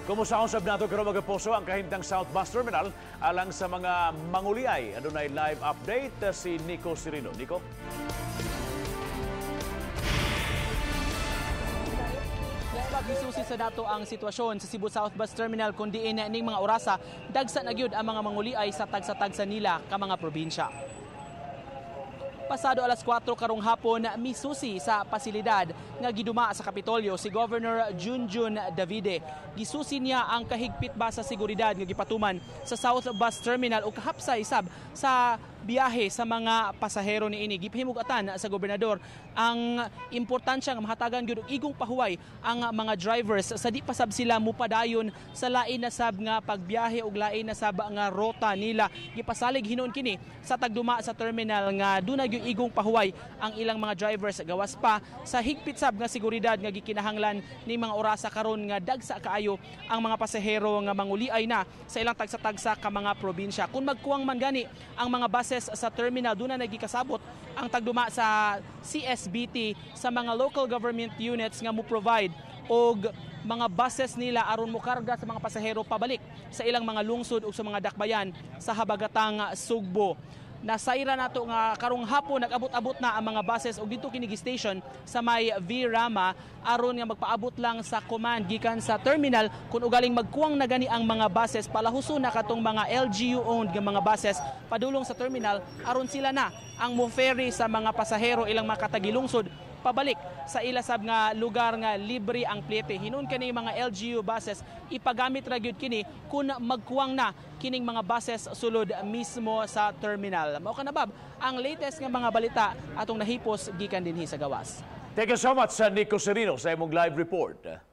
Kumusta ang sabnato karon mga puso ang kahimtang South Bus Terminal alang sa mga manguliay. Adunay live update si Nico Sirino. Nico? Gisusi sa dato ang sitwasyon sa Cebu South Bus Terminal kundi ning mga orasa dagsa na gyud ang mga manguliay sa tagsa-tagsa nila ka mga probinsya. Pasado alas 4 karong hapon, misusi sa pasilidad nga giduma sa Kapitolyo si Governor Junjun Davide. Gisusi niya ang kahigpit ba sa seguridad nga gipatuman sa South Bus Terminal o kahapsay sab sa biyahe sa mga pasahero niini. Gipahimugatan sa gobernador ang importansya nga mahatagan gyud og igong pahuway ang mga drivers sa di pa sab sila mupadayon sa lain na sab nga pagbiyahe og lain na sab nga rota nila. Gipasalig hinuon kini sa tagduma sa terminal nga dunay gyud igong pahuway ang ilang mga drivers gawas pa sa higpit sab nga seguridad nga gikinahanglan ni mga orasa karon nga dagsa kaayo ang mga pasahero nga manguliay na sa ilang tagsa-tagsa ka mga probinsya. Kung magkuwang man gani ang mga buses sa terminal, doon na nagikasabot ang tagduma sa CSBT sa mga local government units nga mo provide og mga buses nila aron mo karga sa mga pasahero pabalik sa ilang mga lungsod o sa mga dakbayan sa habagatang Sugbo. Nasaira nato nga karong hapon nag-abot-abot na ang mga buses og dito kinig station sa may V-Rama aron nga magpaabot lang sa command gikan sa terminal kun ugaling magkuwang na gani ang mga buses palahuso na katong mga LGU owned nga mga buses padulong sa terminal aron sila na ang mo-ferry sa mga pasahero ilang makatagilungsod pabalik sa ilasab nga lugar nga libre ang plete. Hinon kani mga LGU buses ipagamit ra gyud kini kun magkuwang na kining mga buses sulod mismo sa terminal. Mao kanabab ang latest nga mga balita atong nahipos gikan dinhi sa gawas. Thank you so much, Nico Sirino, sa imong live report.